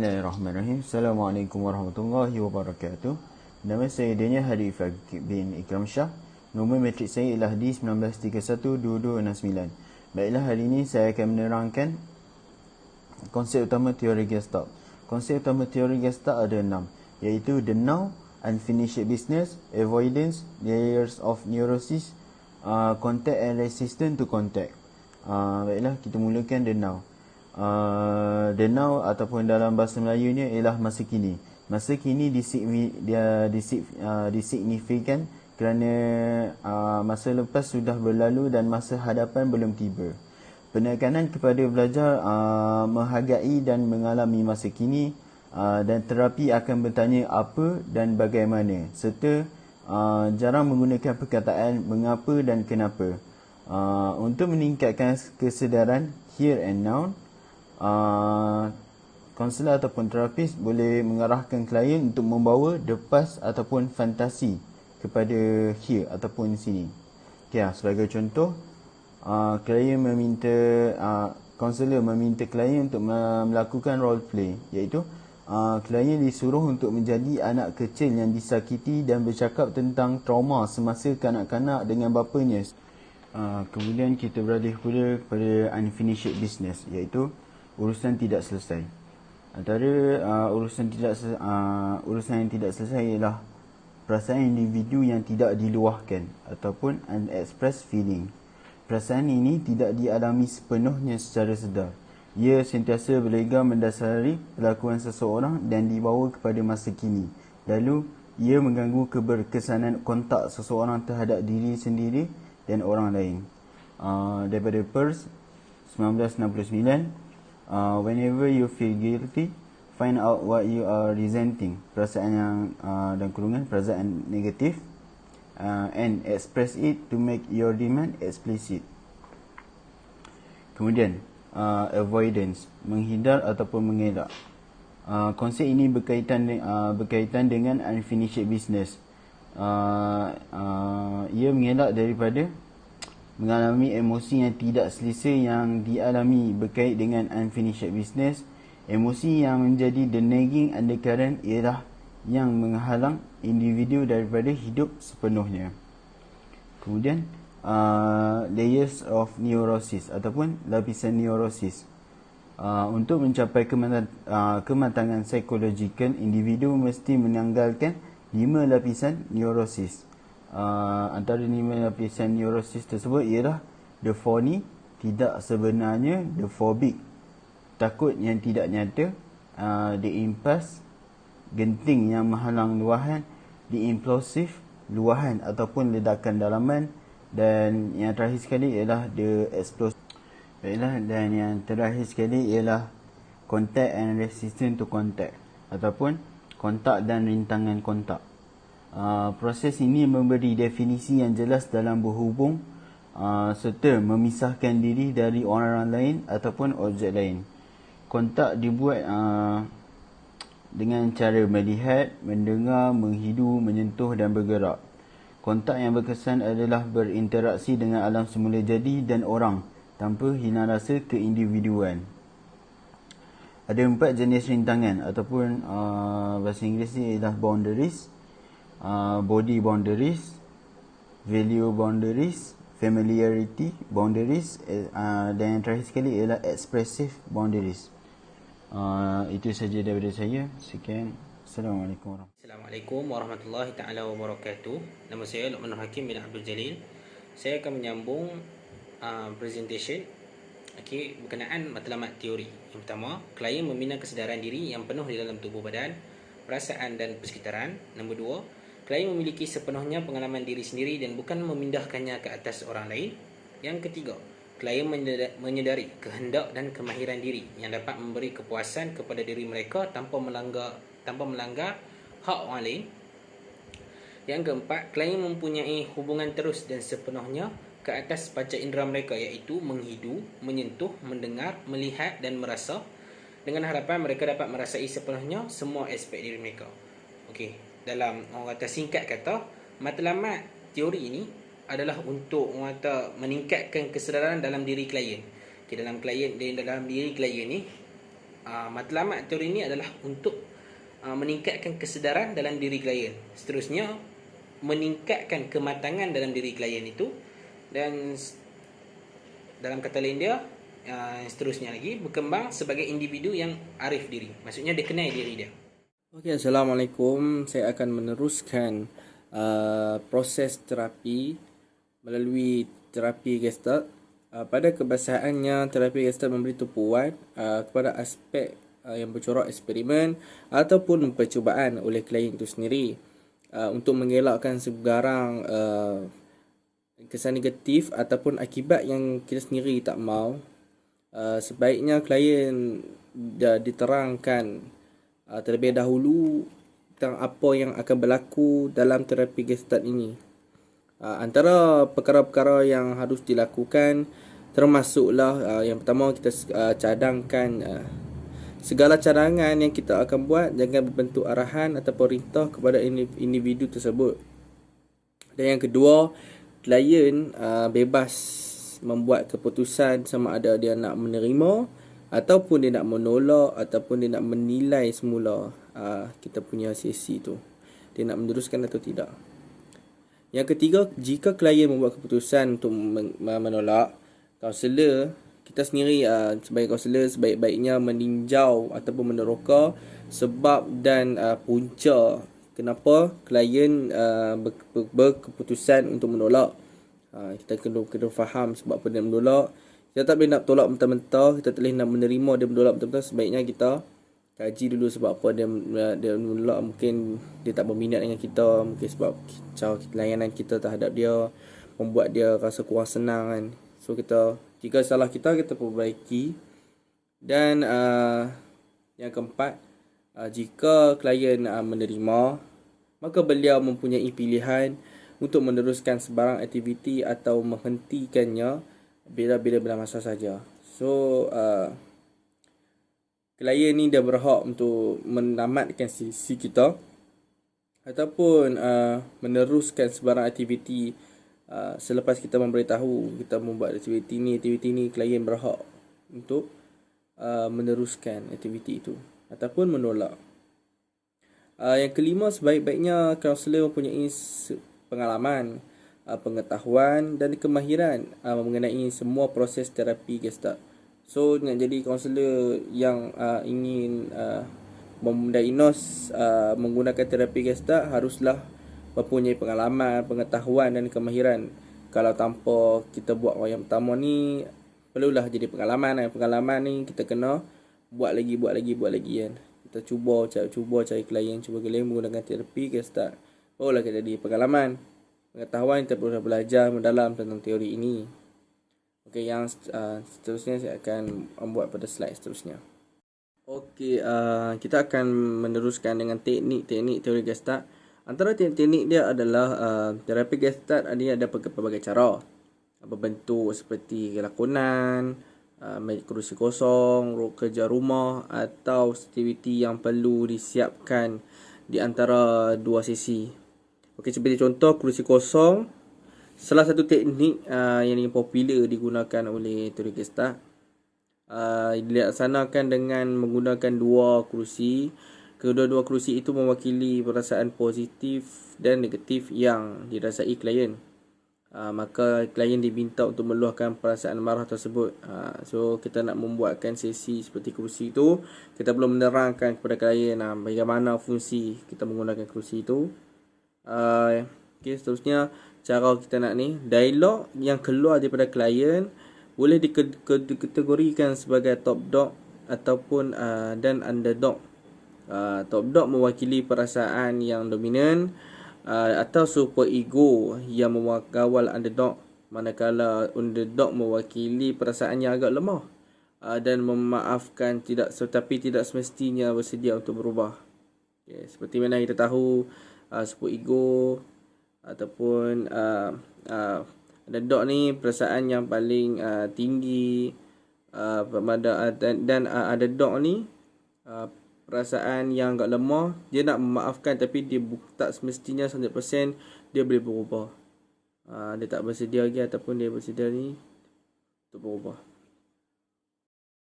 Bismillahirrahmanirrahim. Assalamualaikum warahmatullahi wabarakatuh. Nama saya Daniel Harif bin Ikram Shah. Nombor matrik saya ialah D19312269. Baiklah, hari ini saya akan menerangkan konsep utama teori Gestalt. Konsep utama teori Gestalt ada 6, iaitu the now, unfinished business, avoidance, layers of neurosis, contact and resistance to contact. Baiklah, kita mulakan the now. The now ataupun dalam bahasa Melayunya ialah masa kini. Masa kini disignifikan kerana masa lepas sudah berlalu dan masa hadapan belum tiba. Penekanan kepada belajar menghargai dan mengalami masa kini, dan terapi akan bertanya apa dan bagaimana, serta jarang menggunakan perkataan mengapa dan kenapa. Untuk meningkatkan kesedaran here and now, kaunselor ataupun terapis boleh mengarahkan klien untuk membawa the past ataupun fantasi kepada here ataupun sini. Okay, sebagai contoh, kaunselor meminta klien untuk melakukan role play, iaitu klien disuruh untuk menjadi anak kecil yang disakiti dan bercakap tentang trauma semasa kanak-kanak dengan bapanya. Kemudian kita beralih pula kepada unfinished business, iaitu urusan tidak selesai. Antara urusan yang tidak selesai ialah perasaan individu yang tidak diluahkan ataupun unexpressed feeling. Perasaan ini tidak dialami sepenuhnya secara sedar. Ia sentiasa berlega mendasari perlakuan seseorang dan dibawa kepada masa kini. Lalu ia mengganggu keberkesanan kontak seseorang terhadap diri sendiri dan orang lain. Daripada Peirce 1969, whenever you feel guilty, find out what you are resenting. Perasaan yang dan kurungan perasaan negatif, and express it to make your demand explicit. Kemudian avoidance, menghindar ataupun mengelak. Konsep ini berkaitan dengan unfinished business. Ia mengelak daripada mengalami emosi yang tidak selesa yang dialami berkait dengan unfinished business. Emosi yang menjadi the nagging undercurrent ialah yang menghalang individu daripada hidup sepenuhnya. Kemudian layers of neurosis ataupun lapisan neurosis. Untuk mencapai kematangan psikologikal, individu mesti menanggalkan 5 lapisan neurosis. Antara 5 lapisan neurosis tersebut ialah the phony, tidak sebenarnya; the phobic, takut yang tidak nyata; the impulse, genting yang menghalang luahan; the impulsive, luahan ataupun ledakan dalaman; dan yang terakhir sekali ialah the explosive. Baiklah, dan yang terakhir sekali ialah contact and resistance to contact ataupun kontak dan rintangan kontak. Proses ini memberi definisi yang jelas dalam berhubung, serta memisahkan diri dari orang lain ataupun objek lain. Kontak dibuat dengan cara melihat, mendengar, menghidu, menyentuh dan bergerak. Kontak yang berkesan adalah berinteraksi dengan alam semula jadi dan orang tanpa hilang rasa keindividuan. Ada 4 jenis rintangan ataupun bahasa Inggeris ialah boundaries, body boundaries, value boundaries, familiarity boundaries, dan yang terakhir sekali ialah expressive boundaries. Itu saja daripada saya. Sekian. Assalamualaikum warahmatullahi taala wabarakatuh. Nama saya Luqman Hakim bin Abdul Jalil. Saya akan menyambung presentation berkenaan matlamat teori. Yang pertama, klien membina kesedaran diri yang penuh di dalam tubuh badan, perasaan dan persekitaran. Nombor 2, klien memiliki sepenuhnya pengalaman diri sendiri dan bukan memindahkannya ke atas orang lain. Yang ketiga, klien menyedari kehendak dan kemahiran diri yang dapat memberi kepuasan kepada diri mereka tanpa melanggar hak orang lain. Yang keempat, klien mempunyai hubungan terus dan sepenuhnya ke atas panca indera mereka, iaitu menghidu, menyentuh, mendengar, melihat dan merasa, dengan harapan mereka dapat merasai sepenuhnya semua aspek diri mereka. Okey, dalam orang kata singkat kata, matlamat teori ini adalah untuk orang kata meningkatkan kesedaran dalam diri klien. Dalam diri klien ni matlamat teori ini adalah untuk meningkatkan kesedaran dalam diri klien. Seterusnya, meningkatkan kematangan dalam diri klien itu, dan dalam kata lain dia, seterusnya lagi berkembang sebagai individu yang arif diri. Maksudnya dia kenal diri dia. Okey, Assalamualaikum. Saya akan meneruskan proses terapi melalui terapi Gestalt. Pada kebasahannya, terapi Gestalt memberi tumpuan kepada aspek yang bercorak eksperimen ataupun percubaan oleh klien itu sendiri untuk mengelakkan sebarang kesan negatif ataupun akibat yang kita sendiri tak mahu. Sebaiknya klien diterangkan terlebih dahulu tentang apa yang akan berlaku dalam terapi Gestalt ini. Antara perkara-perkara yang harus dilakukan termasuklah yang pertama, kita cadangkan segala cadangan yang kita akan buat jangan berbentuk arahan atau perintah kepada individu tersebut. Dan yang kedua, klien bebas membuat keputusan sama ada dia nak menerima ataupun dia nak menolak ataupun dia nak menilai semula kita punya sesi tu, dia nak meneruskan atau tidak. Yang ketiga, jika klien membuat keputusan untuk menolak, kaunselor kita sendiri sebagai kaunselor sebaik-baiknya meninjau ataupun meneroka sebab dan punca kenapa klien berkeputusan untuk menolak. Kita kena faham sebab apa dia menolak. Kita tak boleh nak tolak mentah-mentah, kita tak boleh nak menerima dia menolak mentah-mentah. Sebaiknya kita kaji dulu sebab apa dia menolak. Mungkin dia tak berminat dengan kita, mungkin sebab cara layanan kita terhadap dia membuat dia rasa kurang senang kan. So kita, jika salah kita perbaiki. Dan yang keempat, jika klien menerima, maka beliau mempunyai pilihan untuk meneruskan sebarang aktiviti atau menghentikannya bila masa saja. So klien ni dia berhak untuk menamatkan sesi kita ataupun meneruskan sebarang aktiviti selepas kita memberitahu kita membuat aktiviti ni, klien berhak untuk meneruskan aktiviti itu ataupun menolak. Yang kelima, sebaik-baiknya kaunselor mempunyai pengalaman, pengetahuan dan kemahiran mengenai semua proses terapi Gestalt. So nak jadi kaunselor yang ingin mendiagnose menggunakan terapi Gestalt haruslah mempunyai pengalaman, pengetahuan dan kemahiran. Kalau tanpa kita buat yang pertama ni, perlulah jadi pengalaman. Pengalaman ni kita kena buat lagi kan. Kita cuba cari klien menggunakan terapi Gestalt. Barulah kita jadi pengalaman. Pengetahuan kita perlu belajar mendalam tentang teori ini. Okey, yang seterusnya saya akan membuat pada slide seterusnya. Okey, kita akan meneruskan dengan teknik-teknik teori Gestalt. Antara teknik dia adalah terapi Gestalt ada pelbagai cara. Berbentuk seperti lakonan, kerusi kosong, kerja rumah atau aktiviti yang perlu disiapkan di antara dua sesi. Okey, seperti contoh kerusi kosong, salah satu teknik yang popular digunakan oleh teori Gestalt. Dilaksanakan dengan menggunakan dua kerusi. Kedua-dua kerusi itu mewakili perasaan positif dan negatif yang dirasai klien. Maka klien diminta untuk meluahkan perasaan marah tersebut. So kita nak membuatkan sesi seperti kerusi itu, kita perlu menerangkan kepada klien bagaimana fungsi kita menggunakan kerusi itu. Okay, seterusnya cara kita nak ni, dialog yang keluar daripada klien boleh dikategorikan sebagai top dog ataupun dan underdog. Top dog mewakili perasaan yang dominan atau super ego yang mengawal underdog, manakala underdog mewakili perasaan yang agak lemah dan memaafkan tetapi tidak semestinya bersedia untuk berubah. Okay, seperti mana kita tahu, super ego ataupun underdog ni perasaan yang paling tinggi dan underdog ni perasaan yang agak lemah, dia nak memaafkan tapi dia tak semestinya 100% dia boleh berubah. Dia tak bersedia lagi ataupun dia bersedia ni untuk berubah.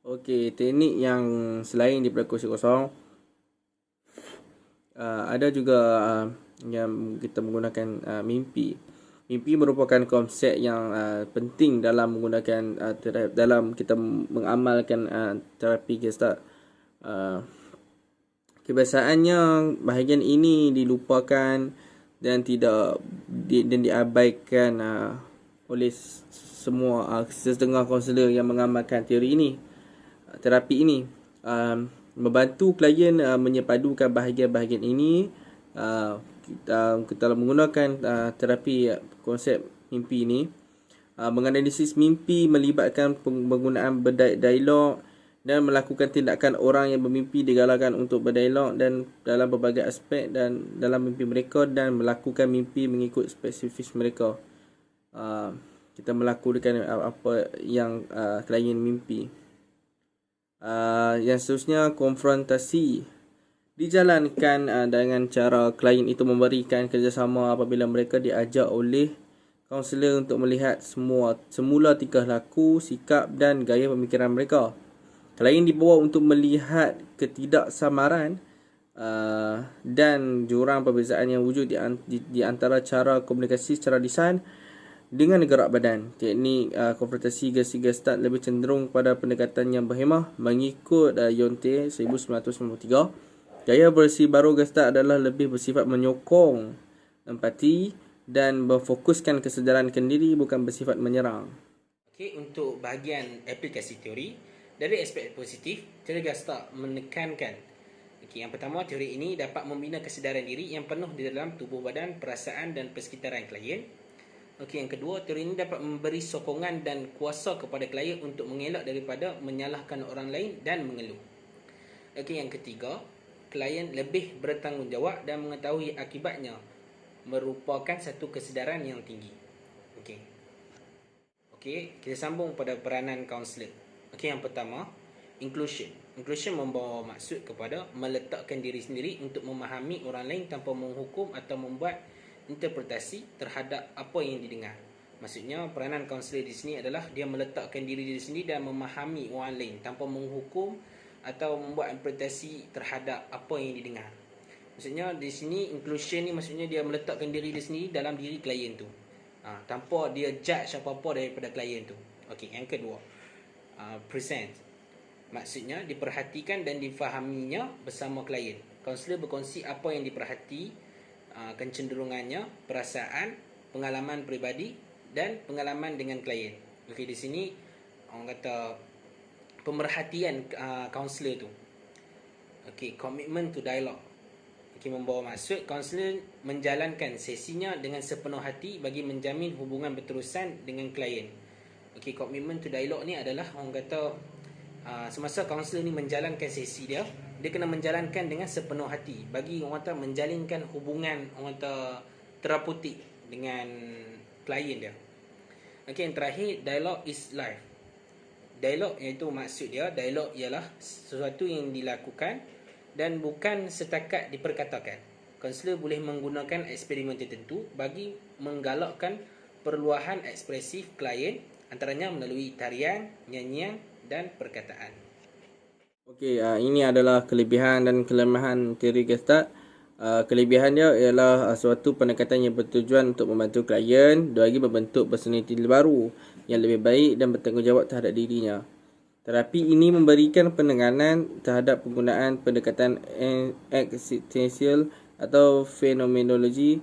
Okey, teknik yang selain daripada kursi kosong, ada juga yang kita menggunakan mimpi. Mimpi merupakan konsep yang penting dalam menggunakan dalam kita mengamalkan terapi Gestalt. Kebiasaannya bahagian ini dilupakan dan dan diabaikan oleh semua setengah kaunselor yang mengamalkan teori ini, terapi ini. Membantu klien menyepadukan bahagian-bahagian ini. Kita menggunakan terapi konsep mimpi ini. Menganalisis mimpi melibatkan penggunaan dialog dan melakukan tindakan orang yang bermimpi digalakkan untuk berdialog dan dalam berbagai aspek dan dalam mimpi mereka dan melakukan mimpi mengikut spesifik mereka. Kita melakukan apa yang klien mimpi. Yang seterusnya, konfrontasi dijalankan dengan cara klien itu memberikan kerjasama apabila mereka diajak oleh kaunselor untuk melihat semula tingkah laku, sikap dan gaya pemikiran mereka. Klien dibawa untuk melihat ketidaksamaran dan jurang perbezaan yang wujud di antara cara komunikasi secara lisan dengan gerak badan. Teknik konfrontasi Gestalt lebih cenderung pada pendekatan yang berhemah mengikut Yonte 1993. Gaya versi baru Gestalt adalah lebih bersifat menyokong empati dan berfokuskan kesedaran kendiri, bukan bersifat menyerang. Okey, untuk bahagian aplikasi teori, dari aspek positif, teori Gestalt menekankan yang pertama, teori ini dapat membina kesedaran diri yang penuh di dalam tubuh badan, perasaan dan persekitaran klien. Yang kedua, teori ini dapat memberi sokongan dan kuasa kepada klien untuk mengelak daripada menyalahkan orang lain dan mengeluh. Yang ketiga, klien lebih bertanggungjawab dan mengetahui akibatnya merupakan satu kesedaran yang tinggi. Kita sambung pada peranan kaunselor. Yang pertama, inclusion. Inclusion membawa maksud kepada meletakkan diri sendiri untuk memahami orang lain tanpa menghukum atau membuat interpretasi terhadap apa yang didengar. Maksudnya, peranan kaunselor di sini adalah dia meletakkan diri sendiri dan memahami orang lain tanpa menghukum atau membuat interpretasi terhadap apa yang didengar. Maksudnya di sini inclusion ni maksudnya dia meletakkan diri dia sendiri dalam diri klien tu, tanpa dia judge apa-apa daripada klien tu. Yang kedua, present. Maksudnya diperhatikan dan difahaminya bersama klien. Kaunselor berkongsi apa yang diperhati, kecenderungannya, perasaan, pengalaman peribadi dan pengalaman dengan klien. Di sini orang kata pemerhatian kaunselor tu. Commitment to dialogue. Membawa maksud kaunselor menjalankan sesinya dengan sepenuh hati bagi menjamin hubungan berterusan dengan klien. Commitment to dialogue ni adalah orang kata semasa kaunselor ni menjalankan sesi dia kena menjalankan dengan sepenuh hati bagi orang kata menjalinkan hubungan orang kata terapeutik dengan klien dia. Yang terakhir, dialogue is life. Dialog iaitu maksud dia, dialog ialah sesuatu yang dilakukan dan bukan setakat diperkatakan. Kaunselor boleh menggunakan eksperimen tertentu bagi menggalakkan perluahan ekspresif klien, antaranya melalui tarian, nyanyian dan perkataan. Ini adalah kelebihan dan kelemahan teori Gestalt. Kelebihan dia ialah suatu pendekatan yang bertujuan untuk membantu klien bagi membentuk personaliti baru yang lebih baik dan bertanggungjawab terhadap dirinya. Terapi ini memberikan penekanan terhadap penggunaan pendekatan eksistensial atau fenomenologi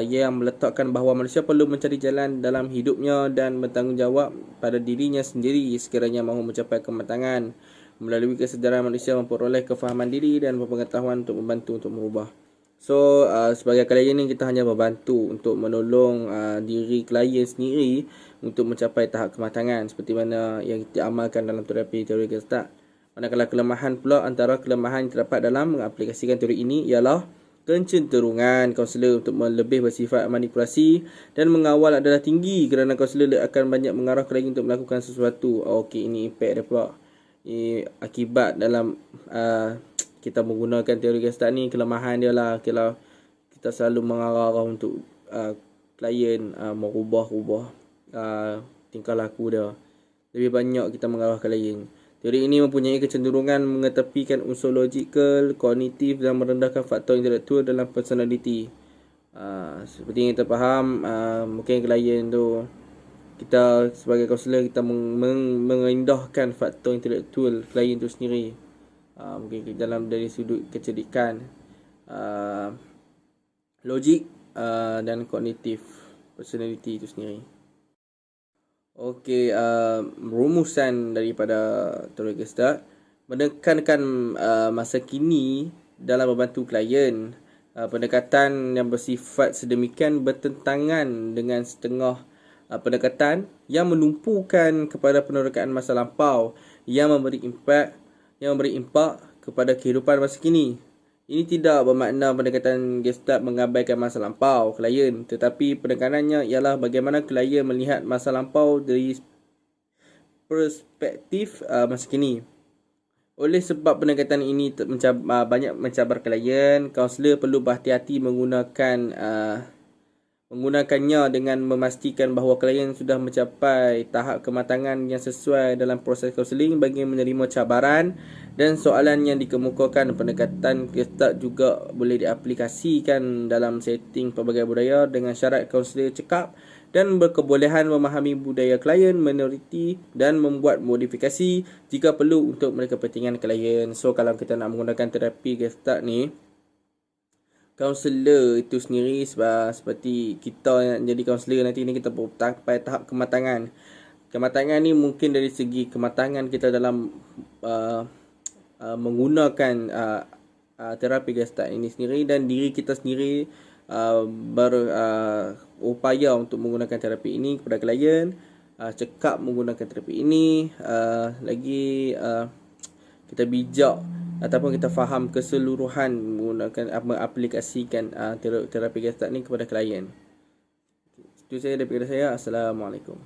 yang meletakkan bahawa manusia perlu mencari jalan dalam hidupnya dan bertanggungjawab pada dirinya sendiri sekiranya mahu mencapai kematangan. Melalui kesedaran manusia memperoleh kefahaman diri dan pengetahuan untuk membantu untuk merubah. Sebagai klien ini kita hanya membantu untuk menolong diri klien sendiri untuk mencapai tahap kematangan seperti mana yang kita amalkan dalam terapi teori Gestalt. Manakala kelemahan pula, antara kelemahan yang terdapat dalam mengaplikasikan teori ini ialah kecenderungan kaunselor untuk lebih bersifat manipulasi dan mengawal adalah tinggi kerana kaunselor akan banyak mengarah klien untuk melakukan sesuatu. Ini impact dia pula. Akibat dalam kita menggunakan teori Gestalt ni, kelemahan dia lah kalau kita selalu mengarah untuk klien merubah tingkah laku dia. Lebih banyak kita mengarah klien. Teori ini mempunyai kecenderungan mengetepikan unsur logikal, kognitif dan merendahkan faktor intelektual dalam personality. Seperti yang kita faham, mungkin klien tu, kita sebagai kaunselor kita merendahkan faktor intelektual klien tu sendiri. Mungkin dalam dari sudut kecerdikan, logik dan kognitif personality itu sendiri. Okey, rumusan daripada teori Gestalt menekankan masa kini dalam membantu klien. Pendekatan yang bersifat sedemikian bertentangan dengan setengah pendekatan yang menumpukan kepada penerokaan masa lampau yang memberi impak kepada kehidupan masa kini. Ini tidak bermakna pendekatan Gestalt mengabaikan masa lampau klien, tetapi penekanannya ialah bagaimana klien melihat masa lampau dari perspektif masa kini. Oleh sebab pendekatan ini banyak mencabar klien, kaunselor perlu berhati-hati menggunakannya dengan memastikan bahawa klien sudah mencapai tahap kematangan yang sesuai dalam proses kaunseling bagi menerima cabaran dan soalan yang dikemukakan. Pendekatan Gestalt juga boleh diaplikasikan dalam setting pelbagai budaya dengan syarat kaunselor cekap dan berkebolehan memahami budaya klien, minoriti dan membuat modifikasi jika perlu untuk kepentingan klien. So kalau kita nak menggunakan terapi Gestalt ni, kaunselor itu sendiri seperti kita yang jadi kaunselor nanti ni, kita sampai tahap kematangan. Kematangan ni mungkin dari segi kematangan kita dalam menggunakan terapi Gestalt ini sendiri, dan diri kita sendiri berupaya untuk menggunakan terapi ini kepada klien, cekap menggunakan terapi ini, lagi kita bijak ataupun kita faham keseluruhan menggunakan mengaplikasikan terapi Gestalt ni kepada klien. Itu saja daripada saya. Assalamualaikum.